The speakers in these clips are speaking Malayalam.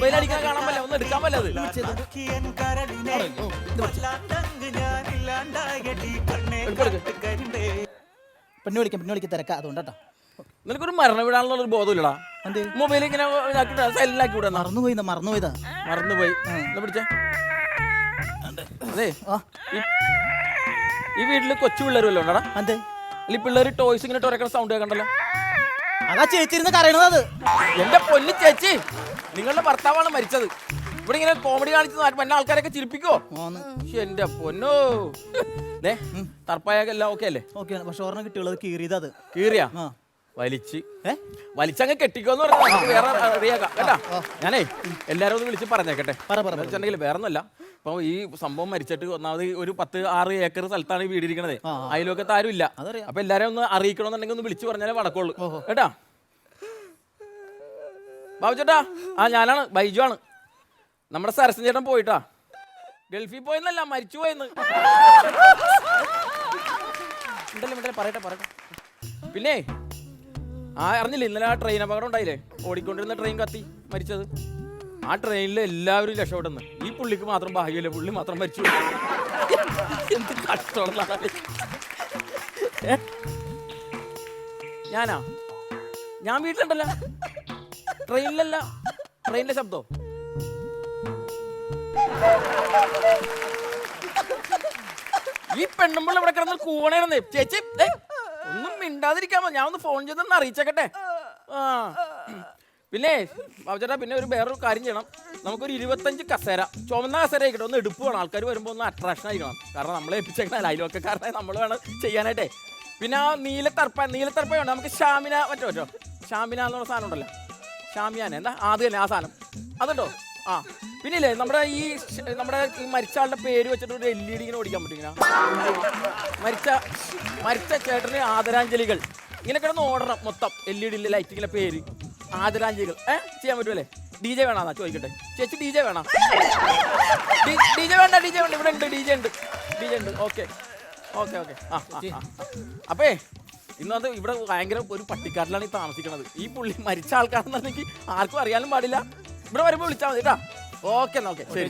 മൊബൈൽ അടിക്കാൻ കാണാൻ പറ്റില്ല, ഒന്ന് എടുക്കാൻ പറ്റത്. പെണ്ണു വിളിക്കാൻ തിരക്കാം അതുകൊണ്ടാ. നിനക്കൊരു മരണ വീടാണെന്നുള്ള ഒരു ബോധമില്ലടാ. മൊബൈൽ ഇങ്ങനെ സൈലന്റാക്കി വിടാ. മറന്നുപോയി. പിടിച്ചേ. അതെ, ഈ വീട്ടില് കൊച്ചു പിള്ളേർ വല്ലോ ഉണ്ടടാ? അല്ല, ഈ പിള്ളേര് ടോയ്സ് ഇങ്ങനെ ടൊരക്കണ സൗണ്ട് കേൾക്കണ്ടല്ലോ. അതാ ചേച്ചി ഇരുന്ന് കരയണത്. എന്റെ പൊന്നു ചേച്ചി, നിങ്ങളുടെ ഭർത്താവാണ് മരിച്ചത്. ഇവിടെ ഇങ്ങനെ കോമഡി കാണിച്ച് മറ്റേ ആൾക്കാരൊക്കെ ചിരിപ്പിക്കോ? എന്റെ പൊന്നോ. തർപ്പായെല്ലാം ഓക്കെ അല്ലേ? പക്ഷെ ഓർമ്മ കിട്ടിയുള്ളത് കീറിയത്. കീറിയാ? വലിച്ചങ്ങ് കെട്ടിക്കോന്ന് പറഞ്ഞാൽ വേറെ റെഡിയാക്കാം കേട്ടാ. ഞാനേ എല്ലാരും ഒന്ന് വിളിച്ച് പറഞ്ഞേക്കട്ടെ. വെച്ചിട്ടുണ്ടെങ്കിൽ വേറെ ഒന്നല്ല, ഇപ്പൊ ഈ സംഭവം മരിച്ചിട്ട് ഒന്നാമത് ഒരു 10-6 ഏക്കർ സ്ഥലത്താണ് ഈ വീടിരിക്കണത്. അതിലൊക്കെ ആരും ഇല്ല. അപ്പൊ എല്ലാരും ഒന്ന് അറിയിക്കണമെന്നുണ്ടെങ്കിൽ ഒന്ന് വിളിച്ച് പറഞ്ഞാലേ നടക്കുള്ളൂ കേട്ടാ. ബാബു ചേട്ടാ, ഞാനാണ്, ബൈജു ആണ്. നമ്മുടെ സരസൻ ചേട്ടൻ പോയിട്ടാ, ഗൾഫിൽ പോയെന്നല്ല, മരിച്ചു പോയെന്ന്. പറയട്ടെ. പിന്നെ അറിഞ്ഞില്ലേ ഇന്നലെ ആ ട്രെയിൻ അപകടം ഉണ്ടായില്ലേ? ഓടിക്കൊണ്ടിരുന്ന ട്രെയിൻ കത്തി മരിച്ചത്. ആ ട്രെയിനിൽ എല്ലാവരും രക്ഷപ്പെടുന്നു. ഈ പുള്ളിക്ക് മാത്രം ഭാഗ്യമില്ല, പുള്ളി മാത്രം മരിച്ചു. എന്ത് കഷ്ടമുള്ള ഞാൻ വീട്ടിലുണ്ടല്ലോ, ട്രെയിനിലല്ല. ട്രെയിനിലെ ശബ്ദോ? ഈ പെണ്ണുമ്പോൾ ഇവിടെ കിടന്ന് കൂവണേന്ന്. ചേച്ചി ഒന്നും മിണ്ടാതിരിക്കാമോ? ഞാൻ ഒന്ന് ഫോൺ ചെയ്തൊന്ന് അറിയിച്ചേക്കട്ടെ. പിന്നെ ബാബുചേട്ടാ, പിന്നെ വേറൊരു കാര്യം ചെയ്യണം. നമുക്കൊരു 25 കസേര, ചുമന്ന കസേര ആയിക്കട്ടെ. ഒന്ന് എടുപ്പ് വേണം, ആൾക്കാർ വരുമ്പോൾ ഒന്ന് അട്രാക്ഷൻ ആയിരിക്കണം. കാരണം നമ്മളെ ഏൽപ്പിച്ചേക്കണ അയൽവക്കക്കാരനായി നമ്മൾ വേണം ചെയ്യാനായിട്ടേ. പിന്നെ ആ നീലത്തർപ്പയുണ്ട്. നമുക്ക് ഷാമിന പറ്റോ? ഷാമിന എന്നുള്ള സാധനം ഉണ്ടല്ലോ, ഷാമിയാന എന്താ അത് തന്നെ, ആ സാധനം അതുണ്ടോ? പിന്നെ ഇല്ലേ നമ്മുടെ മരിച്ച ആളുടെ പേര് വെച്ചിട്ട് ഒരു LED ഇങ്ങനെ ഓടിക്കാൻ പറ്റും. ഇങ്ങനെ മരിച്ച ചേട്ടന് ആദരാഞ്ജലികൾ ഇങ്ങനെ കിടന്ന് ഓടണം മൊത്തം. LED ലൈറ്റ് ഇങ്ങനെ പേര് ആദരാഞ്ജലികൾ ചെയ്യാൻ പറ്റുമല്ലേ? DJ വേണമെന്നാ ചോദിക്കട്ടെ. ചേച്ചി DJ വേണം? DJ വേണ്ട. ഇവിടെ ഉണ്ട്, DJ ഉണ്ട്. ഓക്കെ. അപ്പേ ഇന്നത് ഇവിടെ ഭയങ്കര ഒരു പട്ടിക്കാട്ടിലാണ് ഈ താമസിക്കുന്നത്. ഈ പുള്ളി മരിച്ച ആൾക്കാരെന്നുണ്ടെങ്കിൽ ആർക്കും അറിയാനും പാടില്ല. ഇവിടെ വരുമ്പോ വിളിച്ചാൽ മതി കേട്ടാ. ഓക്കെ. ശരി.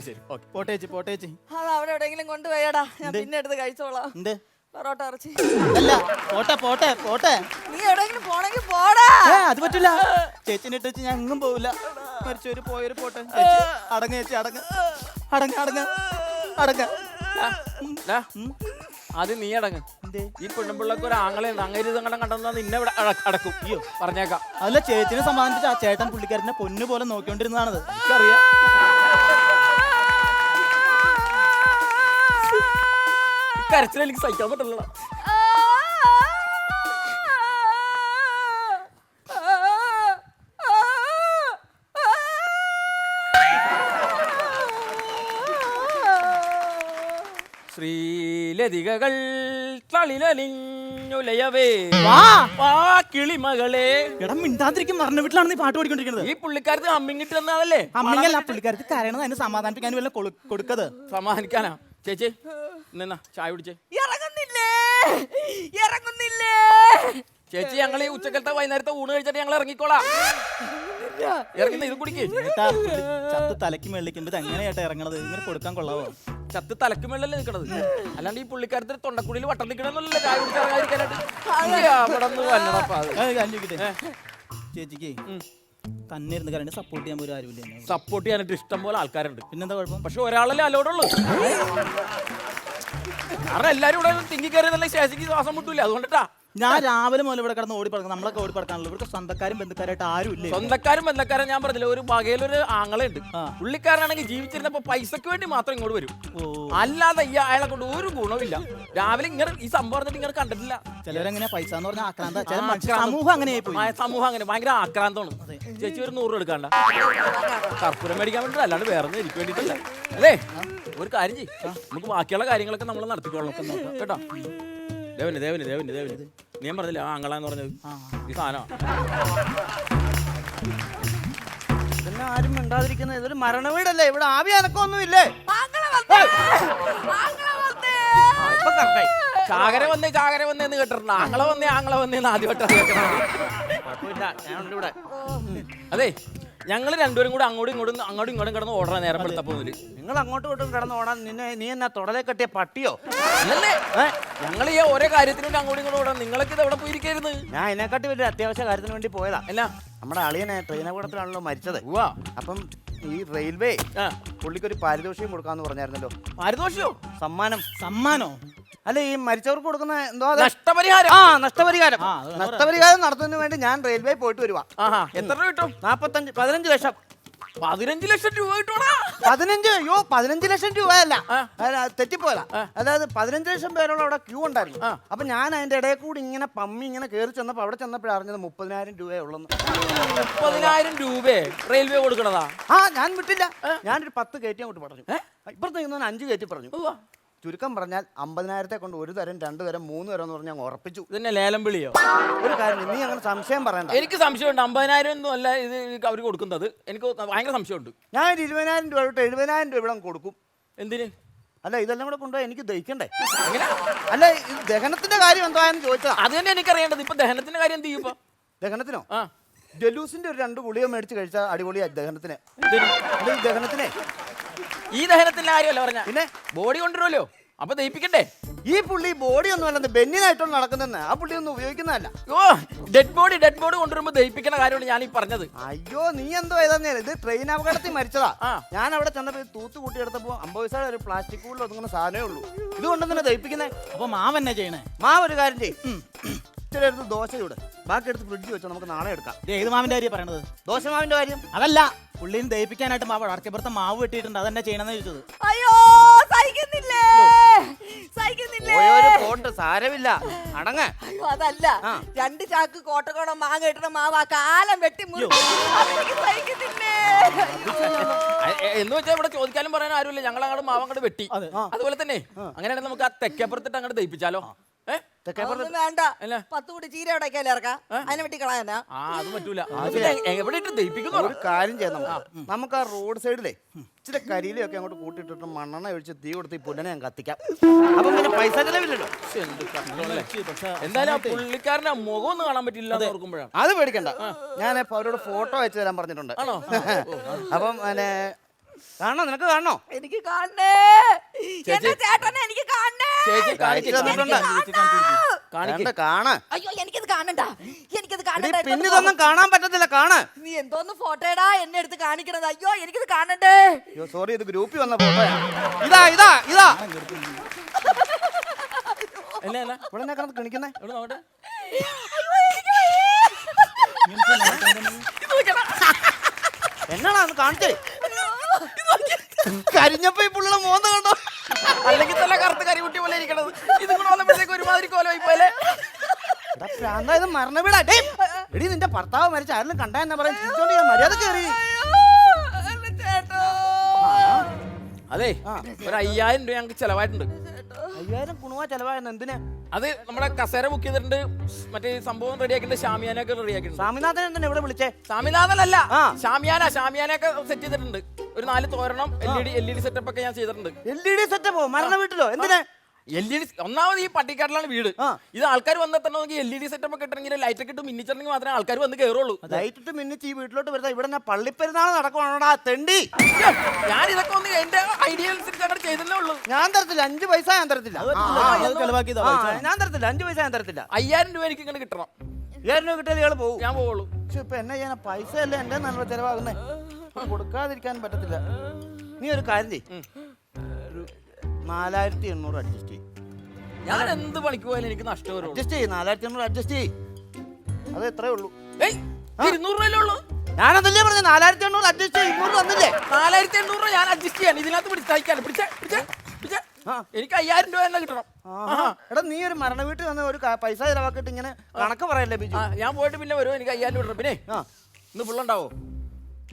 പോട്ടേച്ചി അവിടെ എവിടെയെങ്കിലും കൊണ്ടുപോയടാ, ഞാൻ പിന്നെ എടുത്ത് കഴിച്ചോളാം. പൊറോട്ട ഇറച്ചി. പോട്ടെ. നീ എവിടെയെങ്കിലും പോണെങ്കിൽ പോടാ. അത് പറ്റില്ല. ചേച്ചിനെ ഇട്ട് ഞാൻ എങ്ങും പോവില്ല. മരിച്ചവര് പോയൊരു പോട്ടെ. അടങ്ങ ചേച്ചി, അടങ്ങ. അത് നീ അടങ്ങ്. ഈ പെണ്ണുമ്പിള്ളക്ക് ഒരു ആങ്ങളുണ്ട്, അങ്ങനെ ഇതങ്ങനെ കണ്ടെന്നാ നിന്നെ ഇവിടെ അടക്കും. അയ്യോ പറഞ്ഞേക്കാം. അല്ല, ചേച്ചിനെ സമ്മാനിച്ച ആ ചേട്ടൻ പുള്ളിക്കാരനെ പൊന്നു പോലെ നോക്കിക്കൊണ്ടിരുന്നതാണത്. അറിയാം. കരച്ചിൽ എനിക്ക് സഹിക്കാൻ പറ്റില്ല. ശ്രീലതികകൾ തളിലലിഞ്ഞുലയവേ കിളിമകളെ. എടാ മിണ്ടാതിരിക്കും, മരണ വീട്ടിലാണ് നീ പാട്ട് പാടിക്കൊണ്ടിരിക്കുന്നത്. ഈ പുള്ളിക്കാരത്ത് അമ്മിങ്ങിട്ട് തന്നാണല്ലേ? അമ്മിങ്ങല്ല, പുള്ളിക്കാരത്ത് കരയണത് അതിന് സമാധാനിപ്പിക്കാൻ വല്ല കൊടുക്കത്. സമാധാനിക്കാനാ? ചേച്ചി നിന്നാ ചായ കുടിച്ചേ. ഇറങ്ങുന്നില്ലേ ചേച്ചി, ഞങ്ങൾ ഈ ഉച്ചക്കലത്തെ വൈകുന്നേരത്തെ ഊണ് കഴിച്ചിട്ട് ഞങ്ങൾ ഇറങ്ങിക്കോളാം. ഇറങ്ങുന്ന ഇത് കുടിക്കേ. ചത്ത് തലക്ക് മേളിക്കുമ്പോ എങ്ങനെ ചേട്ടാ ഇറങ്ങണത്? ഇങ്ങനെ കൊടുക്കാൻ കൊള്ളാവോ? ചത്ത് തലക്ക് മേളല്ലേ നിൽക്കണത്, അല്ലാണ്ട് ഈ പുള്ളിക്കാരത്തിന് തൊണ്ടക്കുടിയിൽ വട്ടം നിൽക്കണമെന്നല്ലേ ചായ കുടിച്ചിറങ്ങാതിരിക്കാനായിട്ട്. ചേച്ചിക്ക് തന്നെ ഇരുന്ന് കരണ്ട് സപ്പോർട്ട് ചെയ്യാൻ പോലും ആരുമില്ല. സപ്പോർട്ട് ചെയ്യാനായിട്ട് ഇഷ്ടം പോലെ ആൾക്കാരുണ്ട്. പിന്നെന്താ കുഴപ്പം? പക്ഷെ ഒരാളല്ലേ അലോടുള്ളൂ. കാരണം എല്ലാരും ഇവിടെ തിങ്ങി കയറിയതല്ലേ ശേഷിക്ക് ശ്വാസം മുട്ടൂല. അതുകൊണ്ടിട്ടാ ഞാൻ രാവിലെ മുതൽ ഇവിടെ കിടന്ന് ഓടിപ്പടക്കണം. നമ്മളൊക്കെ ഓടിപ്പടക്കാണല്ലോ. ഇവിടുത്തെ സ്വന്തക്കാരും ബന്ധുക്കാരായിട്ട് ആരും ഇല്ല. സ്വന്തക്കാരും ബന്ധക്കാരും ഞാൻ പറഞ്ഞില്ല, ഒരു വകയിലൊരു ആങ്ങളുണ്ട്. പുള്ളിക്കാരനാണെങ്കിൽ ജീവിച്ചിരുന്നപ്പോ പൈസക്ക് വേണ്ടി മാത്രം ഇങ്ങോട്ട് വരും, അല്ലാതെ ഈ അയാളെ കൊണ്ട് ഒരു ഗുണമില്ല. രാവിലെ ഇങ്ങനെ ഈ സംഭവം പറഞ്ഞിട്ട് ഇങ്ങനെ കണ്ടിട്ടില്ല. ചിലവരെങ്ങനെ പൈസ എന്ന് പറഞ്ഞാൽ ആക്രാന്ത. സമൂഹം അങ്ങനെ സമൂഹം അങ്ങനെ ഭയങ്കര ആക്രാന്തമാണ്. ചേച്ചി ഒരു 100 എടുക്കാണ്ട, കർപ്പൂരം മേടിക്കാൻ വേണ്ടിട്ട്, അല്ലാണ്ട് വേറെ എനിക്ക് വേണ്ടിട്ടല്ല. അല്ലേ, ഒരു കാര്യം ചെയ്യും, നമുക്ക് ബാക്കിയുള്ള കാര്യങ്ങളൊക്കെ നമ്മൾ നടത്തിക്കൊള്ളാം കേട്ടോ. ദേവന് ഞാൻ പറഞ്ഞില്ല ആങ്ങളാന്ന് പറഞ്ഞത് ഈ സാധനം. പിന്നെ ആരും മിണ്ടാതിരിക്കുന്നത്? ഇതൊരു മരണ വീടല്ലേ, ഇവിടെ ആവി അനക്കൊന്നും ഇല്ലേ? ചാകര വന്നേന്ന് കേട്ടിട്ടുണ്ട്. ആങ്ങളെ വന്നേന്ന് ആദ്യമായിട്ട് കേൾക്കണം. അതെ, ഞങ്ങൾ രണ്ടുപേരും കൂടെ അങ്ങോട്ടും ഇങ്ങോട്ടും കിടന്ന് ഓടണ നേരം പെടുത്തപ്പോ നിങ്ങൾ അങ്ങോട്ടും ഇങ്ങോട്ടും കിടന്ന് ഓടാൻ നീ എന്നാ തുടലെ കെട്ടിയ പട്ടിയോ? അല്ലല്ലേ ഞങ്ങൾ ഈ ഓരോ കാര്യത്തിന് വേണ്ടി അങ്ങോട്ടും ഇങ്ങോട്ടും ഓടാൻ. നിങ്ങളൊക്കെ ഇത് എവിടെ പോയിരിക്കായിരുന്നു? ഞാൻ ഇതിനെക്കാട്ടി വലിയ അത്യാവശ്യ കാര്യത്തിന് വേണ്ടി പോയതാ. അല്ല നമ്മുടെ അളിയനെ ട്രെയിൻ അപകടത്തിലാണല്ലോ മരിച്ചത്. ഉവ്വാ. അപ്പം ഈ റെയിൽവേ ആ. പുള്ളിക്കൊരു പാരിതോഷികം കൊടുക്കാന്ന് പറഞ്ഞായിരുന്നല്ലോ. പാരിതോഷിയോ? സമ്മാനോ? അല്ല ഈ മരിച്ചവർക്ക് കൊടുക്കുന്ന എന്തോ നഷ്ടപരിഹാരം. ആ നഷ്ടപരിഹാരം. നഷ്ടപരിഹാരം നടത്തുന്നതിന് വേണ്ടി ഞാൻ റെയിൽവേ പോയിട്ട് വരുവാ. എത്ര രൂപ കിട്ടും? 15 ലക്ഷം. 15 ലക്ഷം രൂപ കിട്ടൂടാ. 15 ലക്ഷം രൂപയല്ല, തെറ്റിപ്പോയതാ. അതായത് 15 ലക്ഷം പേരോളം അവിടെ ക്യൂ ഉണ്ടായിരുന്നു. അപ്പൊ ഞാൻ അതിന്റെ ഇടയിൽ കൂടി ഇങ്ങനെ പമ്മി ഇങ്ങനെ കയറി ചെന്നപ്പോ അവിടെ ചെന്നപ്പോഴാണ് അറിഞ്ഞത് 30,000 രൂപയേ ഉള്ളെന്ന്. 30,000 രൂപ റെയിൽവേ കൊടുക്കണതാ? ഞാൻ വിട്ടില്ല. ഞാനൊരു 10 കയറ്റി അങ്ങോട്ട് പറഞ്ഞു. ഇപ്പുറത്ത് നിന്നവൻ 5 കയറ്റി പറഞ്ഞു. ചുരുക്കം പറഞ്ഞാൽ 50,000 കൊണ്ട് 1 തരം 2 തരം 3 തരം എന്ന് പറഞ്ഞാൽ ഉറപ്പിച്ചു. ഇതന്നെ ലേലം വിളിയോ? ഒരു കാര്യം, നീ അങ്ങനെ സംശയം പറയണ്ട. എനിക്ക് സംശയമുണ്ട്. 50,000 ഒന്നും അല്ല ഇത് അവർ കൊടുക്കുന്നത്. എനിക്ക് ഭയങ്കര സംശയമുണ്ട്. ഞാൻ 20,000 രൂപ തൊട്ട് 70,000 രൂപ ഇവിടെ കൊടുക്കും. എന്തിന്? അല്ല ഇതെല്ലാം കൂടെ കൊണ്ടുപോയി എനിക്ക് ദഹിക്കണ്ടേ? എങ്ങനെ? അല്ല ദഹനത്തിന്റെ കാര്യം എന്തായെന്ന് ചോദിച്ചാ. അത് തന്നെ എനിക്കറിയേണ്ടത്. ഇപ്പൊ ദഹനത്തിന്റെ കാര്യം എന്ത് ചെയ്യും? ദഹനത്തിനോ? ജലൂസിന്റെ ഒരു 2 ഗുളിക മേടിച്ച് കഴിച്ചാൽ അടിപൊളിയാ ദഹനത്തിന്. ദഹനത്തിനെ ഈ ദഹനത്തിന്റെ കാര്യമല്ല പറഞ്ഞ, പിന്നെ ബോഡി കൊണ്ടുവരുമല്ലോ, അപ്പൊ ദഹിപ്പിക്കണ്ടേ? ഈ പുള്ളി ബോഡി ഒന്നും അല്ലെന്ന് ബെന്നിനായിട്ടുള്ള നടക്കുന്നതെന്ന്. ആ പുള്ളി ഒന്നും ഉപയോഗിക്കുന്നതല്ല. ഡെഡ് ബോഡി കൊണ്ടുവരുമ്പോ ദഹിപ്പിക്കുന്ന കാര്യമാണ് ഞാൻ ഈ പറഞ്ഞത്. അയ്യോ നീ എന്തോ ഏതാ? ഇത് ട്രെയിൻ അപകടത്തിൽ മരിച്ചതാ. ഞാൻ അവിടെ ചെന്നപ്പോ തൂത്ത് കൂട്ടിയെടുത്തപ്പോ 50 പൈസ ഒരു പ്ലാസ്റ്റിക് കൂടിൽ ഒതുങ്ങുന്ന സാധനമേ ഉള്ളൂ. ഇതുകൊണ്ട് തന്നെ ദഹിപ്പിക്കുന്നേ. അപ്പൊ മാവ് എന്നാ ചെയ്യണേ? മാവ് ഒരു കാര്യം ചെയ്യും, ഇച്ചിരി എടുത്ത് ദോശ ചൂട്, ബാക്കി എടുത്ത് ഫ്രിഡ്ജ് വെച്ചോ, നമുക്ക് നാളെ എടുക്കാം. ഏത് മാവിന്റെ കാര്യം പറയണത്? ദോശമാവിന്റെ കാര്യം. അതല്ല, പുള്ളിന് ദഹിപ്പിക്കാനായിട്ട് മാവ് അടക്കപ്പുറത്ത് മാവ് വെട്ടിയിട്ടുണ്ട്, അതെന്നാ ചെയ്യണമെന്ന് ചോദിച്ചത്. അയ്യോ സഹിക്കുന്നില്ലേ, സഹിക്കുന്നില്ലേ. പോട്ട് സാരമില്ല, അടങ്ങ. അയ്യോ അതല്ല, 2 ചാക്ക് കോട്ടക്കോണം മാങ്ങ ഇട്ടണ മാവ് ആ കാലം വെട്ടി അതെനിക്ക് സഹിക്കുന്നില്ലേ. എന്ന് വെച്ചാൽ ഇവിടെ ചോദിക്കാനും പറയാൻ ആരുമില്ല. ഞങ്ങൾ അങ്ങോട്ട് മാവ് അങ്ങോട്ട് വെട്ടി. അതുപോലെ തന്നെ അങ്ങനെയാണെങ്കിൽ നമുക്ക് ആ തെക്കപ്പുറത്തിട്ട് അങ്ങോട്ട് ദഹിപ്പിച്ചാലോ? വേണ്ട, 10 കൂടി ചീര ഉടക്കാല്ലേ ഇറക്കാം, അതിനെ വെട്ടി കളയാനാ? അത് പറ്റൂല. എവിടെ ഇട്ട് ദഹിപ്പിക്കുന്നു? ഒരു കാര്യം ചെയ്യാം, നമുക്ക് ആ റോഡ് സൈഡിലേ ഇച്ചിരി കരിയിലൊക്കെ അങ്ങോട്ട് കൂട്ടിയിട്ടിട്ട് മണ്ണെണ്ണ ഒഴിച്ച് തീ കൊടുത്ത് ഈ പുല്ലനെ ഞാൻ കത്തിക്കാം. അപ്പം പിന്നെ പൈസ ചെലവില്ലല്ലോ. എന്തായാലും പുള്ളിക്കാരന്റെ മുഖം ഒന്നും കാണാൻ പറ്റില്ല ഓർക്കുമ്പോഴാണ്. അത് പേടിക്കണ്ട, ഞാൻ അവരോട് ഫോട്ടോ അയച്ചു തരാൻ പറഞ്ഞിട്ടുണ്ട്. അപ്പം കാണണോ? നിനക്ക് കാണണോ? എനിക്ക് കാണണേ, എന്റെ ചേട്ടനെ എനിക്ക് കാണണേ. അയ്യോ എനിക്കത് കാണണ്ട, എനിക്കത് കാണണ്ട. പിന്നെ ഇതൊന്നും കാണാൻ പറ്റത്തില്ല, കാണ്. നീ എന്തോന്ന് ഫോട്ടോടാ എന്നെ എടുത്ത് കാണിക്കണത്? അയ്യോ എനിക്കത് കാണണ്ടേ. അയ്യോ സോറി, ഇത് ഗ്രൂപ്പിൽ വന്ന ഫോട്ടോയാ. ഇതാ ഇതാ ഇതാ ഇവിടെ കിടന്ന് കിണിക്കുന്നേ. എന്നാണ് കാണിച്ചേ? കരിഞ്ഞപ്പോ ഈ പുള്ളിയുടെ മോന്ത കണ്ടോ? അല്ലെങ്കിൽ തന്നെ കറുത്ത കരികുട്ടി പോലെ ഇരിക്കണത്. ഇതും കൂടെ വന്നപ്പോഴത്തേക്ക് ഒരുമാതിരി കോലം ഇപ്പോലെ. ഇത് മരണ വീടാ. എടി നിന്റെ ഭർത്താവ് മരിച്ച ആരെങ്കിലും കണ്ടാ എന്നാ പറയാൻ? മര്യാദ കയറി. അതെ, ഒരു 5,000 രൂപ ഞങ്ങൾക്ക് ചെലവായിട്ടുണ്ട്. 5,000 കുണുവാ ചെലവായെന്ന്? എന്തിനാ? അത് നമ്മുടെ കസേര ബുക്ക് ചെയ്തിട്ടുണ്ട്, മറ്റേ സംഭവം റെഡിയാക്കിണ്ട്, ഷാമിയാനൊക്കെ റെഡിയാക്കിട്ടുണ്ട്. സ്വാമിനാഥൻ എന്തിനാ ഇവിടെ വിളിച്ചേ? സ്വാമിനാഥനല്ല, ഷാമിയാനൊക്കെ സെറ്റ് ചെയ്തിട്ടുണ്ട്. ഒരു 4 തോരണം, LED സെറ്റപ്പ് ഒക്കെ ഞാൻ ചെയ്തിട്ടുണ്ട്. LED സെറ്റപ്പോ? മരണ വീട്ടിലോ? എന്തിനാ? LED ഒന്നാമത് ഈ പട്ടിക്കാട്ടിലാണ് വീട്. ഇത് ആൾക്കാർ വന്നെത്തണമെങ്കിൽ LED സെറ്റപ്പ് ഒക്കെ ഇട്ടെങ്കിൽ ലൈറ്റ് ഒക്കെ ഇട്ട് മിന്നിച്ചിട്ടുണ്ടെങ്കിൽ മാത്രമേ ആൾക്കാർ വന്ന് കയറുള്ളൂ. ലൈറ്റ് ഇട്ട് മിന്നിച്ച് ഈ വീട്ടിലോട്ട് വരുന്നത് ഇവിടെ പള്ളിപ്പെരുന്നാൾ നടക്കുവാണോടാ തെണ്ടി. ഞാൻ ഇതൊക്കെ ഒന്ന് എന്റെ ഐഡിയ അനുസരിച്ച് അങ്ങനെ ചെയ്തല്ലേ ഉള്ളൂ. ഞാൻ തരത്തില്ല, 5 പൈസ ഞാൻ തരത്തില്ല. ഞാൻ തരത്തില്ല, 5 പൈസ ഞാൻ തരത്തില്ല. 5,000 രൂപ എനിക്ക് ഇങ്ങനെ കിട്ടണം. 5,000 രൂപ കിട്ടിയാൽ ഇയാൾ പോകും. ഞാൻ പോവുള്ളൂ. ഇപ്പൊ എന്നെ ചെയ്യാൻ പൈസ അല്ലേ എന്റെ നല്ല ചെലവാകുന്നേ, കൊടുക്കാതിരിക്കാൻ പറ്റത്തില്ല. നീ ഒരു കാര്യം ചെയ്യ്, ഒരു 4,800 അഡ്ജസ്റ്റ് ചെയ്യും. ഞാൻ എന്ത് പണിക്ക് പോയാലും എനിക്ക് നഷ്ടം വരും. അഡ്ജസ്റ്റ് ചെയ്യും, 4,800 അഡ്ജസ്റ്റ് ചെയ്യും. അത് എത്രേ ഉള്ളൂ. 200 രൂപയല്ലേ ഉള്ളൂ. ഞാനതല്ലേ പറഞ്ഞു, 4,800 അഡ്ജസ്റ്റ് ചെയ്യും. 200 തന്നില്ലേ? 4,800 രൂപ ഞാൻ അഡ്ജസ്റ്റ് ചെയ്യാൻ ഇതിനകത്ത് പിടിച്ചാൽ എനിക്ക് 5,000 രൂപ തന്നെ കിട്ടണം. എടാ നീ ഒരു മരണ വീട്ടിൽ വന്ന് ഒരു പൈസ ചിലവാക്കിട്ട് ഇങ്ങനെ കണക്ക് പറയല്ലേ ബിജു? ഞാൻ പോയിട്ട് പിന്നെ വരും, എനിക്ക് 5,000 രൂപ. പിന്നെ ഇന്ന് ഫുള്ളുണ്ടാവോ?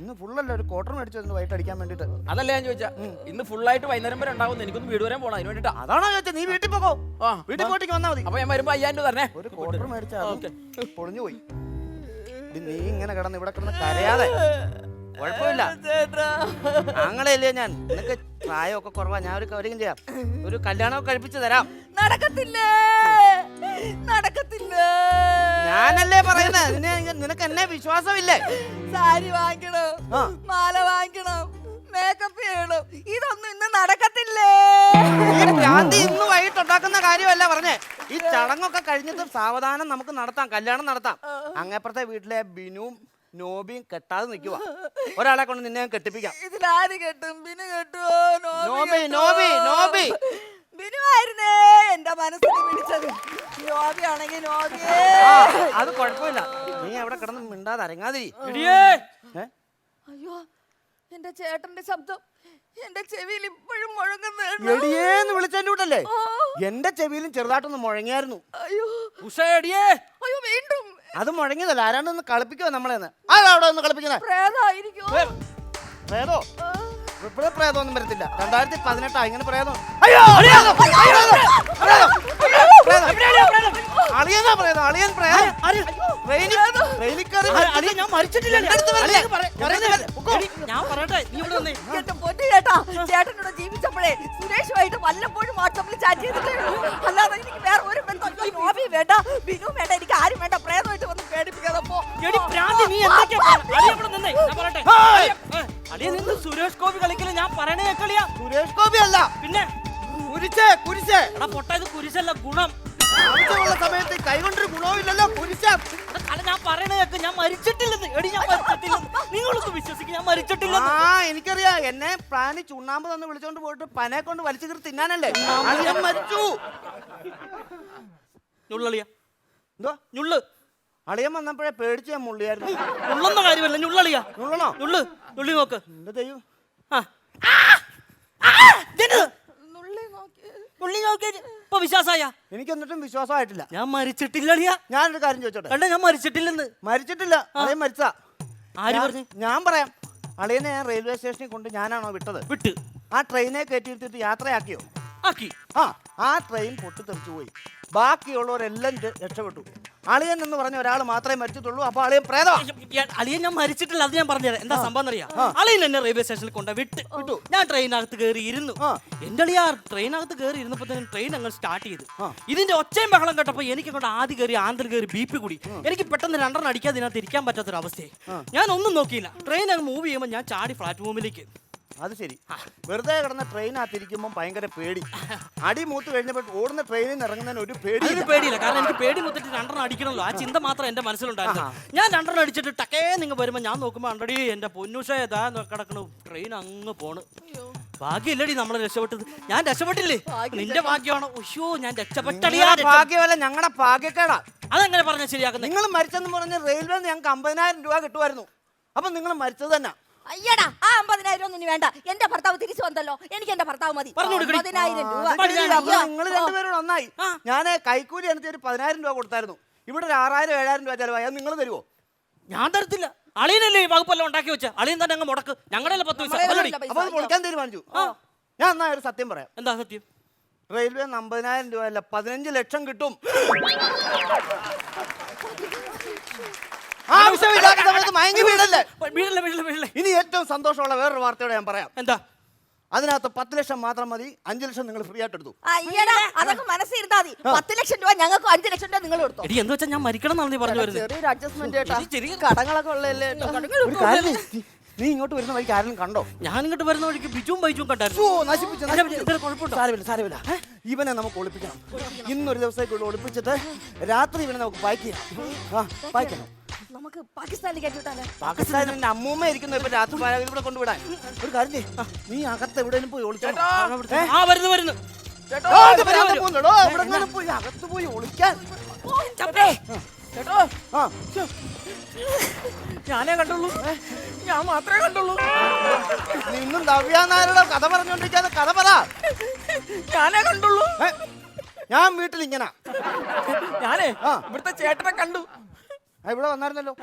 ഇന്ന് ഫുള്ളല്ല, ഒരു കോട്ടൺ മേടിച്ചു വൈകിട്ട് അടിക്കാൻ വേണ്ടിട്ട്. അതല്ല ഞാൻ ചോദിച്ചാ, ഇന്ന് ഫുള്ളായിട്ട് വൈകുന്നേരം വരെ ഉണ്ടാവും. എനിക്കൊന്ന് വീട് വരാൻ പോകണം, അതിന് വേണ്ടിട്ടാ. അതാണോ ചോദിച്ചത്? നീ വീട്ടിൽ പോകോ, വീട്ടിൽ പോയിട്ട് വന്നാൽ മതി. അപ്പൊ ഞാൻ വരുമ്പോ 5,000 രൂപ തരണേ. ഒരു കോട്ടൺ മേടിച്ചാ പൊളിഞ്ഞു പോയി. നീ ഇങ്ങനെ കിടന്ന് ഇവിടെ കിടന്ന് കരയാതെ, കുഴപ്പമില്ല. ഞങ്ങളല്ലേ ഞാൻ, നിനക്ക് പ്രായമൊക്കെ കുറവാ. ഞാൻ ഒരു കാര്യം ചെയ്യാം, ഒരു കല്യാണമൊക്കെ കഴിപ്പിച്ച് തരാം. നടക്കത്തില്ലേ, നടക്കത്തില്ല. ഞാനല്ലേ പറയുന്നത്, നിനക്ക് എന്നെ വിശ്വാസമില്ലേ? സാരി വാങ്ങിക്കണം, ആ. മാല വാങ്ങിക്കണം, മേക്കപ്പ് ചെയ്യണം, ഇതൊന്നും ഇന്ന് നടക്കത്തില്ലേ? ഈ ഭ്രാന്തി ഇന്ന് വൈകിട്ട് ഉണ്ടാക്കുന്ന കാര്യമല്ല പറഞ്ഞേ. ഈ ചടങ്ങൊക്കെ കഴിഞ്ഞിട്ട് സാവധാനം നമുക്ക് നടത്താം, കല്യാണം നടത്താം. അങ്ങപ്പുറത്തെ വീട്ടിലെ ബിനുവും നോബിയും കെട്ടാതെ നിൽക്കുക. ഒരാളെ കൊണ്ട് നിന്നെ ഞാൻ കെട്ടിപ്പിക്കാം. ഇതിലാര് കെട്ടും? ബിനു കെട്ടുവോ? നോബി നോബി നോബി ബിനു ആയിരുന്നേ എന്റെ മനസ്സിൽ പിടിച്ചത്. നോബി ആണെങ്കിൽ നോബിയേ. അത് കുഴപ്പമില്ല, നീ അവിടെ കിടന്ന് മിണ്ടാതെ അരങ്ങാതിരി. അയ്യോ, എന്റെ ചേട്ടന്റെ ശബ്ദം എന്റെ ചെവിയിൽ ഇപ്പോഴും മുഴങ്ങുന്നുണ്ട്. എടിയേന്ന് വിളിച്ചതിന്റെ കൂട്ടല്ലേ? എന്റെ ചെവിയിലും ചെറുതായിട്ടൊന്ന് മുഴങ്ങിയായിരുന്നു. അയ്യോ ഉഷേടിയേ, അയ്യോ, വീണ്ടും അത് മുഴങ്ങിയതല്ല, ആരാണ്ടൊന്ന് കളിപ്പിക്കുവോ നമ്മളെന്ന്? ആരാ അവിടെ ഒന്ന് കളിപ്പിക്കുന്നത്? പ്രേതായിരിക്കോ? പ്രേതോ? ഇവിടെ പ്രേതമൊന്നും വരത്തില്ല. 2018 ഇങ്ങനെ പ്രേതം. അളിയനാ പ്രേതം, അളിയൻ പ്രേതം. ഞാൻ മരിച്ചിട്ടില്ല. ഞാൻ പറയട്ടെ, നീ ഇവിടെ വന്നേ. എന്റെ പൊന്നു ചേട്ടാ, ചേട്ടനോട് ജീവിച്ചപ്പോഴേ സുരേഷുമായിട്ട് വല്ലപ്പോഴും വാട്സാപ്പിൽ ചാറ്റ് ചെയ്തിട്ടേ ഉള്ളൂ. അല്ലാതെ എനിക്ക് വേറെ ഒരു ബന്ധം നോബി വേണ്ട, ബിനു വേണ്ട, എനിക്ക് ആരും വേണ്ട. പ്രേതമായിട്ട് വന്ന് പേടിപ്പിക്കാതെ പോ. എടി പ്രാന്തി, നീ എന്തൊക്കെയാ പറയുന്നത്? അളിയ ഇവിടെ നിന്നേ, ഞാൻ പറയട്ടെ. അളിയ നിന്ന് സുരേഷ് ഗോപി കളിക്കല് ഞാൻ പറയണേ കേക്കളിയാ. സുരേഷ് ഗോപി അല്ല, പിന്നെ കുരിശേ കുരിശേ. എടാ പൊട്ട, ഇത് കുരിശല്ല, ഗുണം. ആവശ്യമുള്ള സമയത്ത് കൈകൊണ്ടൊരു ഗുണവുമില്ലല്ലോ കുരിശ. അല്ല, ഞാൻ പറയണ കേക്ക്, ഞാൻ മരിച്ചിട്ടില്ലെന്ന്. എടി ഞാൻ മരിച്ചിട്ടില്ലെന്ന്. നിങ്ങളൊന്ന് വിശ്വസിക്കും, ഞാൻ മരിച്ചിട്ടില്ലെന്ന്. ആ എനിക്കറിയാം, എന്നെ പ്ലാനി ചുണ്ണാമ്പ് തന്ന് വിളിച്ചോണ്ട് പോയിട്ട് പനെ കൊണ്ട് വലിച്ചു കീറി തിന്നാനല്ലേ. അളിയൻ മരിച്ചു. ഞുള്ളളിയ എന്തോ ഞുള്ള്. അളിയൻ വന്നപ്പോഴേ പേടിച്ച് ഞാൻ മുള്ളിയായിരുന്നു. ഞുള്ളൊന്നും കാര്യമല്ല, ഞുള്ളളിയ. നുള്ളണോ? ഞുള്ള് ഞുള്ളി നോക്ക്. എന്റെ ദൈവം. നുള്ളി നോക്കിയേ. ഞുള്ളി നോക്കിയ ഇപ്പൊ വിശ്വാസായ? എനിക്ക് എന്നിട്ടും വിശ്വാസമായിട്ടില്ല. ഞാൻ മരിച്ചിട്ടില്ലളിയ. ഞാനൊരു കാര്യം ചോദിച്ചോട്ടെ? കണ്ട, ഞാൻ മരിച്ചിട്ടില്ലെന്ന്. മരിച്ചിട്ടില്ല, അളിയൻ മരിച്ചാ. ആര് പറഞ്ഞു? ഞാൻ പറയാം. അളിയനെ ഞാൻ റെയിൽവേ സ്റ്റേഷനിൽ കൊണ്ട് ഞാനാണോ വിട്ടത്? വിട്ട്. ആ ട്രെയിനെ കയറ്റിയിരുത്തിട്ട് യാത്രയാക്കിയോ? ആക്കി. ആ ട്രെയിൻ പൊട്ടിത്തെറിച്ചു പോയി. ബാക്കിയുള്ളവരെല്ലാം രക്ഷപ്പെട്ടു. അളിയൻ എന്ന് പറഞ്ഞ ഒരാൾ മാത്രമേ മരിച്ചിട്ടുള്ളൂ. അപ്പൊ അളിയൻ പ്രേതമാണ്. അളിയൻ ഞാൻ മരിച്ചിട്ടില്ല, അത് ഞാൻ പറഞ്ഞുതരാം. എന്താ സംഭവം എന്നറിയാം? അളിയൻ എന്നെ റെയിൽവേ സ്റ്റേഷനിൽ കൊണ്ട് വിട്ടു. ഞാൻ ട്രെയിനകത്ത് കയറി ഇരുന്നു. എന്റെ അളിയാ ട്രെയിനകത്ത് കയറി ഇരുന്നപ്പോ തന്നെ ട്രെയിൻ അങ്ങ് സ്റ്റാർട്ട് ചെയ്തു. ഇതിന്റെ ഒച്ചയും ബഹളം കേട്ടപ്പോ എനിക്ക് കൊണ്ട് ആദ്യം കയറി ആന്തൽ കയറി ബി പി കൂടി. എനിക്ക് പെട്ടെന്ന് രണ്ടെണ്ണം അടിക്കാതെ ഇതിനകത്ത് ഇരിക്കാൻ പറ്റാത്തൊരു അവസ്ഥയായി. ഞാൻ ഒന്നും നോക്കിയില്ല. ട്രെയിൻ അങ്ങ് മൂവ് ചെയ്യുമ്പോൾ ഞാൻ ചാടി പ്ലാറ്റ്ഫോമിലേക്ക്. അത് ശരി. വെറുതെ കിടന്ന ട്രെയിനകത്തിരിക്കുമ്പോൾ ഭയങ്കര പേടി. അടി മൂത്ത് കഴിഞ്ഞപ്പോൾ ഓടുന്ന ട്രെയിനിൽ നിന്ന് ഇറങ്ങുന്നതിന് ഒരു പേടിയില്ല. കാരണം എനിക്ക് പേടി മുത്തിട്ട് രണ്ടെണ്ണം അടിക്കണമല്ലോ, ആ ചിന്ത മാത്രം എന്റെ മനസ്സിലുണ്ടായിരുന്നു. ഞാൻ രണ്ടെണ്ണം അടിച്ചിട്ട് ടക്കേ നിങ്ങൾ വരുമ്പോൾ ഞാൻ നോക്കുമ്പോൾ അണ്ടടി എന്റെ പൊന്നുഷ ഏതാ കിടക്കണു. ട്രെയിൻ അങ്ങ് പോണ്. ഭാഗ്യമില്ലടി നമ്മളെ രക്ഷപ്പെട്ടത്. ഞാൻ രക്ഷപ്പെട്ടില്ലേ? നിന്റെ ഭാഗ്യമാണോ? ഉയ്യോ, ഞാൻ രക്ഷപ്പെട്ടടിയാ. ഭാഗ്യമല്ല, ഞങ്ങളുടെ ഭാഗ്യക്കേടാ. അതെങ്ങനെ പറഞ്ഞാൽ ശരിയാക്കുന്നത്? നിങ്ങൾ മരിച്ചെന്ന് പറഞ്ഞ റെയിൽവേ ഞങ്ങൾക്ക് 50,000 രൂപ കിട്ടുമായിരുന്നു. അപ്പൊ നിങ്ങൾ മരിച്ചത് തന്നെ. അയ്യടാ, ആ 50,000 ഒന്നും ഇനി വേണ്ട. എന്റെ ഭർത്താവ് തിരിച്ചു വന്നല്ലോ, എനിക്ക് എന്റെ ഭർത്താവ് മതി. 50,000 രൂപ. നിങ്ങൾ രണ്ടുപേരും നന്നായി. ഞാൻ കൈക്കൂലി അനുസരിച്ച് ഒരു 10,000 രൂപ കൊടുത്തായിരുന്നു. ഇവിടെ ഒരു 6,000-7,000 രൂപ ചെലവായി. അത് നിങ്ങൾ തരുമോ? ഞാൻ തരത്തില്ല. അളിയനല്ലേ ഈ വകുപ്പെല്ലാം ഉണ്ടാക്കി വെച്ച. അളിയൻ തന്നെ അങ്ങ് മുടക്ക്. ഞങ്ങളുടെ 10 പൈസ. അപ്പൊ അത് പൊളിക്കാൻ തീരുമാനിച്ചു. ഞാൻ എന്നാ ഒരു സത്യം പറയാം. എന്താ സത്യം? റെയിൽവേ 50,000 രൂപ അല്ല 15 ലക്ഷം കിട്ടും. ആവശ്യമില്ലാത്ത സമയത്ത് മയങ്ങി വീടല്ലേ. ഇനി ഏറ്റവും സന്തോഷമുള്ള വേറൊരു വാർത്തയോടെ ഞാൻ പറയാം. എന്താ? അതിനകത്ത് 10 ലക്ഷം മാത്രം മതി. 5 ലക്ഷം നിങ്ങൾ ഫ്രീ ആയിട്ട് എടുത്തു. അയ്യടാ, അതൊക്കെ മനസ്സിരുന്നാ മതി. 10 ലക്ഷം രൂപ ഞങ്ങൾക്ക്, 5 ലക്ഷം രൂപ നിങ്ങൾ എടുത്തോ. എന്ന് വെച്ചാൽ ഞാൻ മരിക്കണം എന്നാണ് നീ പറഞ്ഞു വരുന്നത്. ചെറിയൊരു അഡ്ജസ്റ്റ്മെന്റ്. കടങ്ങളൊക്കെ ഉള്ളതല്ലേ. ഒരു കാര്യം, നീ ഇങ്ങോട്ട് വരുന്ന വഴിക്ക് ആരെങ്കിലും കണ്ടോ? ഞാൻ ഇങ്ങോട്ട് വരുന്ന വഴിക്ക് ബിജുവും ബൈജുവും കണ്ടായിരുന്നു. സാരമില്ല. ഇവനെ നമുക്ക് ഒളിപ്പിക്കണം. ഇന്നൊരു ദിവസത്തേക്കുള്ള ഒളിപ്പിച്ചിട്ട് രാത്രി ഇവനെ നമുക്ക് പാക്ക് ചെയ്യാം. പായ്ക്കണം. നമുക്ക് പാകിസ്ഥാനിൽ കേട്ടിട്ടാലേ. പാകിസ്ഥാനിന്റെ അമ്മൂമ്മ ഇരിക്കുന്നു ഇപ്പൊ രാത്രി ഇവിടെ കൊണ്ടുവിടാൻ. ഒരു കാര്യം ചെയ്യ്, നീ അകത്ത് എവിടെയും പോയി ഒളിച്ചോ. വരുന്നു. പോയി അകത്ത് പോയി ഒളിക്കാൻ. ഞാനേ കണ്ടുള്ളൂ, ഞാൻ മാത്രമേ കണ്ടുള്ളൂ. നിന്നും നവ്യാനാരുടെ കഥ പറഞ്ഞോണ്ടിരിക്കാതെ കഥ പറ. ഞാനേ കണ്ടുള്ളൂ. ഞാൻ വീട്ടിൽ ഇങ്ങനെ ഞാനേ ഇവിടുത്തെ ചേട്ടനെ കണ്ടു. ഇവിടെ വന്നായിരുന്നല്ലോ.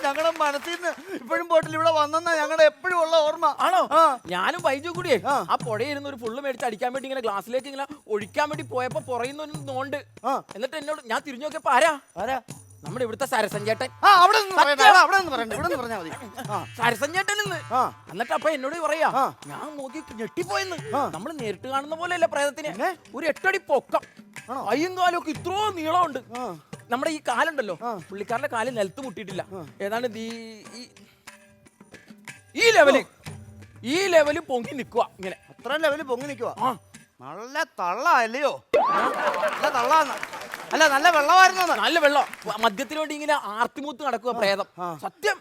ഞങ്ങളുടെ മനസ്സിൽ നിന്ന് ഇപ്പോഴും ബോട്ടിൽ ഇവിടെ വന്നെന്നാ ഞങ്ങളുടെ എപ്പോഴും ഉള്ള ഓർമ്മ. ആണോ? ഞാനും ബൈജു കൂടിയേ ആ പുഴയിരുന്ന ഒരു ഫുള്ള് മേടിച്ച് അടിക്കാൻ വേണ്ടി ഇങ്ങനെ ഗ്ലാസ്സിലേക്ക് ഇങ്ങനെ ഒഴിക്കാൻ വേണ്ടി പോയപ്പോ പുറയുന്ന ഒരു നോണ്ട്. എന്നിട്ട് എന്നോട് ഞാൻ തിരിഞ്ഞു നോക്കിയപ്പോ ആരാ നമ്മുടെ ഇവിടുത്തെ സരസൻ ചേട്ടൻ. സരസൻ ചേട്ടൻ ഇന്ന്. എന്നിട്ട് അപ്പൊ എന്നോട് പറയാ, ഞാൻ നോക്കി ഞെട്ടിപ്പോയെന്ന്. നമ്മൾ നേരിട്ട് കാണുന്ന പോലെയല്ല പ്രേതത്തിന്. ഒരു 8 അടി പൊക്കം, കയ്യും കാലും ഒക്കെ ഇത്രയോ നീളമുണ്ട്. നമ്മുടെ ഈ കാലുണ്ടല്ലോ, പുള്ളിക്കാരന്റെ കാല് നിലത്ത് മുട്ടിയിട്ടില്ല. ഏതാണ്ട് ഈ ലെവല് പൊങ്ങി നിക്കുക ഇങ്ങനെ. അത്ര ലെവല് പൊങ്ങി നിൽക്കുക. നല്ല തള്ള അല്ലയോ? നല്ല തള്ളാന്ന്. അല്ല, നല്ല വെള്ളമായിരുന്നു. നല്ല വെള്ളം. മദ്യത്തിന് വേണ്ടി ഇങ്ങനെ ആർത്തിമൂത്ത് നടക്കുക പ്രേതം. സത്യം.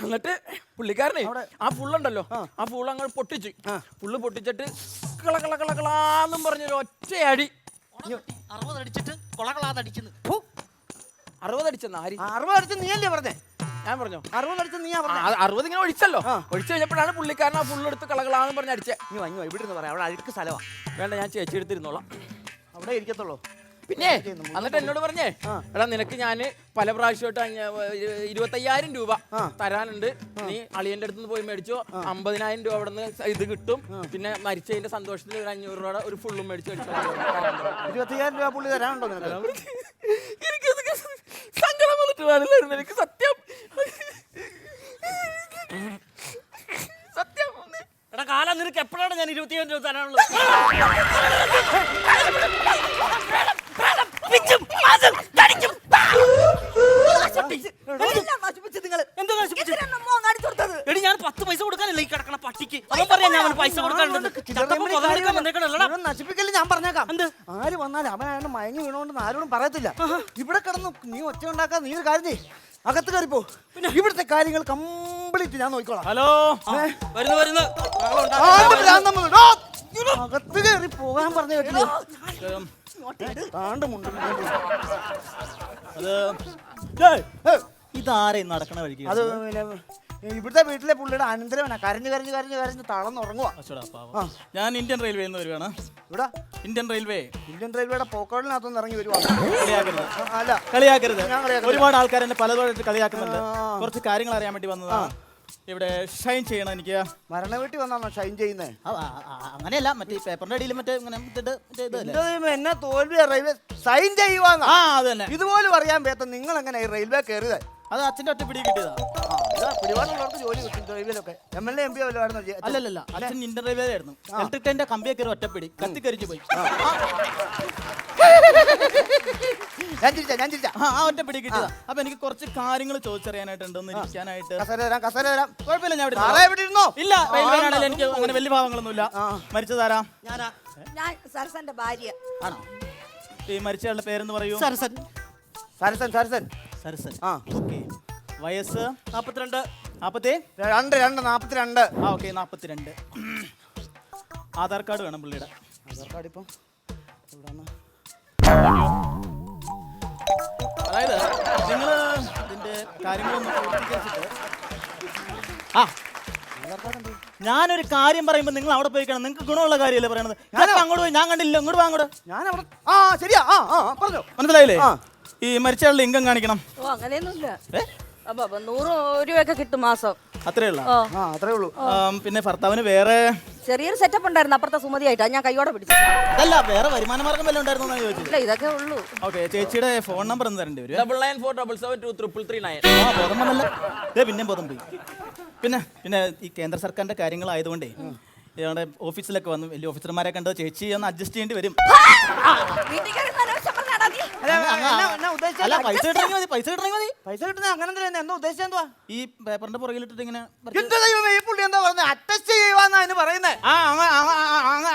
എന്നിട്ട് പുള്ളിക്കാരനെ ആ ഫുള്ളുണ്ടല്ലോ, ആ ഫുള്ള് അങ്ങ് പൊട്ടിച്ച്. ഫുള്ള് പൊട്ടിച്ചിട്ട് കളകളകളകളാന്നും പറഞ്ഞൊരു ഒറ്റയടി. 60 അടിച്ചിട്ട് കൊളകളാന്നടിക്കുന്നു. 60 അടിച്ചെന്ന് ആര്? 60 അടിച്ച് നീയല്ലേ പറഞ്ഞേ? ഞാൻ പറഞ്ഞോ 60 അടിച്ച് നീയാ പറഞ്ഞേ? 60 ഇങ്ങനെ ഒഴിച്ചല്ലോ. ഒഴിച്ചു കഴിഞ്ഞപ്പോഴാണ് പുള്ളിക്കാരൻ ആ ഫുള്ള് എടുത്ത് കളകളാന്ന് പറഞ്ഞ് അടിച്ചേ. നീ വഞ്ഞു ഇവിടെ നിന്ന് പറയാം, അവിടെ അഴുക്ക് സ്ഥലമാ. വേണ്ട, ഞാൻ ചേച്ചി എടുത്തിരുന്നോളാം. അവിടെ ഇരിക്കത്തുള്ളൂ. പിന്നെ എന്നിട്ട് എന്നോട് പറഞ്ഞേ, എടാ നിനക്ക് ഞാൻ പല പ്രാവശ്യമായിട്ട് 25,000 രൂപ തരാനുണ്ട്, നീ അളിയന്റെ അടുത്ത് നിന്ന് പോയി മേടിച്ചോ. 50,000 രൂപ അവിടെ നിന്ന് ഇത് കിട്ടും. പിന്നെ മരിച്ചതിന്റെ സന്തോഷത്തിന് ഒരു 500 രൂപ ഒരു ഫുള്ളും മേടിച്ചു. 25,000 രൂപ പുള്ളി തരാനുണ്ടോ നിനക്ക്? എനിക്ക് സങ്കടം വന്നിട്ട് പാടില്ലായിരുന്നു എനിക്ക്. സത്യം സത്യം. എടാ കാല, നിനക്ക് എപ്പോഴാണ് ഞാൻ 25,000 രൂപ തരാനുള്ളത്? എടി ഞാൻ 10 പൈസ കൊടുക്കാനല്ലേ ഈ കിടക്കണ പട്ടിക്ക്. അവൻ പറയാ ഞാൻ പൈസ കൊടുക്കാനുണ്ട്. നശിപ്പിക്കല് ഞാൻ പറഞ്ഞേക്കാം. ആര് വന്നാലും അവൻ അയാൾ മയങ്ങി വീണോണ്ടെന്ന് ആരോടും പറയത്തില്ല. ഇവിടെ കിടന്നു നീ ഒച്ച ഉണ്ടാക്കാൻ നീ ഒരു കാര്യം ചെയ്യ്, അകത്ത് കയറിപ്പോ. ഇവിടുത്തെ കാര്യങ്ങൾ കംപ്ലീറ്റ് ഞാൻ നോക്കിക്കോളാം. ഹലോ, വരുന്നു. അകത്ത് കയറി പോകാൻ പറഞ്ഞ കേട്ടില്ല. കാണ്ടുമുണ്ട്. ഇതാരെ നടക്കണ വഴിക്ക്? അത് പിന്നെ ഇവിടുത്തെ വീട്ടിലെ പുള്ളിയുടെ അനന്തരവനാ. കരഞ്ഞ് തളർന്നുറങ്ങുക. ഞാൻ ഇന്ത്യൻ റെയിൽവേയിൽ നിന്ന് വരുവാണ്. ഇവിടെ ഇന്ത്യൻ റെയിൽവേയുടെ പോക്കോളിനകത്തൊന്ന് ഇറങ്ങി വരുവാ. കളിയാക്കരുത്. ഒരുപാട് ആൾക്കാർ എന്നെ പലതോടെ കളിയാക്കുന്നുണ്ട്. കുറച്ച് കാര്യങ്ങൾ അറിയാൻ വേണ്ടി വന്നതാണ്. ഇവിടെ ഷൈൻ ചെയ്യണം എനിക്ക്. മരണ വീട്ടിൽ വന്നാണോ ഷൈൻ ചെയ്യുന്നേ? അങ്ങനെയല്ല, മറ്റേ പേപ്പറിന്റെ അടിയിൽ മറ്റേ എന്നെ തോൽവി റെയിൽവേ ഷൈൻ ചെയ്യുവാന്ന്. അത് തന്നെ. ഇതുപോലും അറിയാൻ പേത്ത നിങ്ങൾ എങ്ങനെ റെയിൽവേ കയറിയത്? അത് അച്ഛൻ്റെ ഒറ്റ പിടി കിട്ടിയതാ. പിടിപാടുള്ളവർക്ക് ജോലി കിട്ടും റെയിൽവേയിലൊക്കെ. MLA MP വല്ലതായിരുന്നു? അല്ലല്ല, അച്ഛൻ ഇന്ത്യൻ റെയിൽവേ ആയിരുന്നു. ഇലക്ട്രിക് ട്രെയിനിന്റെ കമ്പിയെ കയറി ഒറ്റപ്പിടി കത്തിക്കരിച്ചു പോയി. ഞാൻ ചിരിച്ച ആ ഒറ്റ പിടി കിട്ടിയതാ. അപ്പൊ എനിക്ക് കുറച്ച് കാര്യങ്ങൾ ചോദിച്ചറിയാനായിട്ടുണ്ട്, ഒന്ന് ഇരിക്കാനായിട്ട്. കസേര തരാം. കുഴപ്പമില്ല, ഞാൻ ഇവിടെ ഇരുന്നോ? ഇല്ല, റെയിൽവേയിലാണെങ്കിൽ എനിക്ക് അങ്ങനെ വലിയ ഭാവങ്ങളൊന്നുമില്ല. മരിച്ചതാരാ? ഞാൻ സരസന്റെ ഭാര്യ. ആണോ? ഈ മരിച്ചയാളുടെ പേരെന്ന് പറയൂ. സരസൻ. സരസൻ. ഓക്കെ. വയസ്സ് 42. 42. ആ ഓക്കെ, 42. ആധാർ കാർഡ് വേണം പുള്ളിയുടെ. ആധാർ കാർഡ് ഇപ്പം എവിടെയാണ്? അതായത് നിങ്ങൾ ഇതിന്റെ കാര്യങ്ങളൊന്നും പൂർത്തീകരിച്ചിട്ട് ഞാനൊരു കാര്യം പറയുമ്പോൾ നിങ്ങൾ അവിടെ പോയി കാണാം. നിങ്ങൾക്ക് ഗുണമുള്ള കാര്യമല്ലേ പറയണത്. അങ്ങോട്ട് പോയി, ഞാൻ കണ്ടില്ല. ഇങ്ങോട്ട് വാ. അങ്ങോട്ട് ഞാൻ അവിടെ ശരിയാ. പറഞ്ഞോ. മനസ്സിലായില്ലേ? ഈ മരിച്ചയാളുടെ ഇൻകം കാണിക്കണം. ഓ അങ്ങനെയൊന്നുമില്ല. 100 രൂപയൊക്കെ കിട്ടും മാസം. അത്രേ ഉള്ളൂ. അത്രേ ഉള്ളൂ. പിന്നെ ഭർത്താവിന് വേറെ ചെറിയൊരു സെറ്റപ്പ് ഉണ്ടായിരുന്നു അപ്പുറത്തെ സുമതിയായിട്ടാ ഞാൻ കൈയോടെ പിടിച്ചു. അല്ല, വേറെ വരുമാന മാർഗം വല്ലതും ഉണ്ടായിരുന്നോ എന്നാണ് ചോദിച്ചത്. ഇല്ല, ഇതൊക്കെ ഉള്ളൂ. ഓക്കെ, ചേച്ചിയുടെ ഫോൺ നമ്പർ ഒന്ന് തരേണ്ടി വരും. 9947723339. ബോധം വന്നല്ല, പിന്നെ ബോധം പോയി. പിന്നെ ഈ കേന്ദ്ര സർക്കാരിന്റെ കാര്യങ്ങളായതുകൊണ്ടേ ഞങ്ങളുടെ ഓഫീസിലൊക്കെ വന്ന് വലിയ ഓഫീസർമാരെ കണ്ടത് ചേച്ചി ഒന്ന് അഡ്ജസ്റ്റ് ചെയ്യേണ്ടി വരും. അല്ല, പൈസ കിട്ടണമെങ്കിൽ മതി. പൈസ കിട്ടുന്ന അങ്ങനെ എന്താ ഉദ്ദേശിച്ചെന്തുവാ? ഈ പേപ്പറിന്റെ പുറകിലിട്ടിട്ട് ഇങ്ങനെ ഈ പുള്ളി എന്താ പറഞ്ഞത്? അറ്റസ്റ്റ് ചെയ്യുവാന്നാ അതിന് പറയുന്നത്.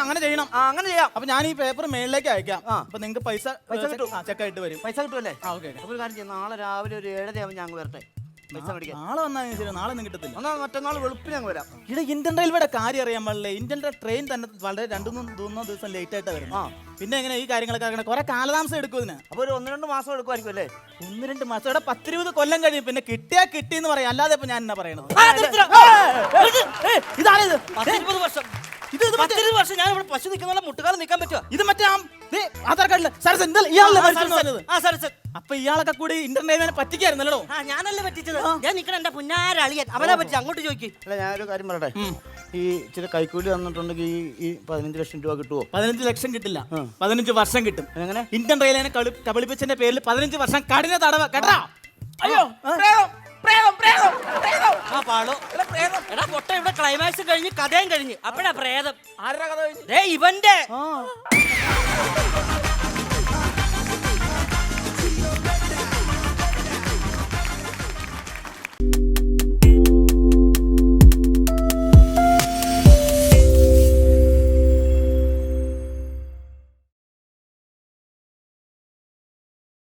അങ്ങനെ ചെയ്യണം. അങ്ങനെ ചെയ്യാം. അപ്പൊ ഞാൻ ഈ പേപ്പർ മേളിലേക്ക് അയക്കാം. അപ്പൊ നിങ്ങൾക്ക് പൈസ കിട്ടും. ചെക്കായിട്ട് വരും. പൈസ കിട്ടുമല്ലേ? ഓക്കെ. ഒരു കാര്യം ചെയ്യും, നാളെ രാവിലെ ഒരു 7:30 ആവുമ്പോൾ ഞങ്ങൾ വരട്ടെ പൈസ മേടിക്കാം. നാളെ വന്നാൽ ശരി, നാളെ ഒന്നും കിട്ടത്തില്ല. എന്നാൽ മറ്റന്നാൾ വെളുപ്പിന് ഞങ്ങൾ വരാം. ഇവിടെ ഇന്ത്യൻ റെയിൽവേയുടെ കാര്യം അറിയാൻ പാടില്ലേ? ഇന്ത്യൻ ട്രെയിൻ തന്നെ വളരെ 2-3 ദിവസം ലേറ്റ് ആയിട്ടാണ് വരുന്നത്. പിന്നെ എങ്ങനെ ഈ കാര്യങ്ങളൊക്കെ അറിയണം? കുറെ കാലതാമസം എടുക്കും ഇതിന്. അപ്പോൾ ഒരു 1-2 മാസം എടുക്കുമായിരിക്കും അല്ലേ? 1-2 മാസം. ഇവിടെ 10-20 കൊല്ലം കഴിയും. പിന്നെ കിട്ടിയാ കിട്ടിയെന്ന് പറയാം, അല്ലാതെ ഇപ്പൊ ഞാൻ എന്നാ പറയണത്? ഇതാണിത്. 20 വർഷം ഞാൻ ഇവിടെ പശു നിൽക്കുന്ന മുട്ടുകാലം നിൽക്കാൻ പറ്റുമോ? ഇത് മറ്റേ ആധാർ കാർഡില് സരസൻ ഇയാളെ. സരസൻ. അപ്പൊ ഇയാളൊക്കെ കൂടി ഇന്ത്യൻ റെയിൽവേനെ പറ്റിക്കായിരുന്നല്ലോ. ഞാനല്ലേ പറ്റിച്ചത്. ഞാൻ നിൽക്കണ എന്റെ പുന്നാരളിയൻ അവനെ പറ്റി. അങ്ങോട്ട് ചോദിക്കും. അല്ല, ഞാനൊരു കാര്യം പറയട്ടെ. ഈ ഇച്ചിരി കൈക്കൂലി തന്നിട്ടുണ്ടെങ്കിൽ ഈ 15 ലക്ഷം രൂപ കിട്ടുമോ? 15 ലക്ഷം കിട്ടില്ല, 15 വർഷം കിട്ടും. എങ്ങനെ? ഇന്ത്യൻ റെയിൽവേനെ കബളിപ്പിച്ചതിന്റെ പേരിൽ 15 വർഷം കഠിന തടവ്. കേട്ടാ? അയ്യോ, എടാ പൊട്ട, ഇവിടെ ക്ലൈമാക്സ് കഴിഞ്ഞ് കഥയും കഴിഞ്ഞ്. അപ്പഴാ പ്രേതം. ആരുടെ കഥ കഴിഞ്ഞു? ഇവന്റെ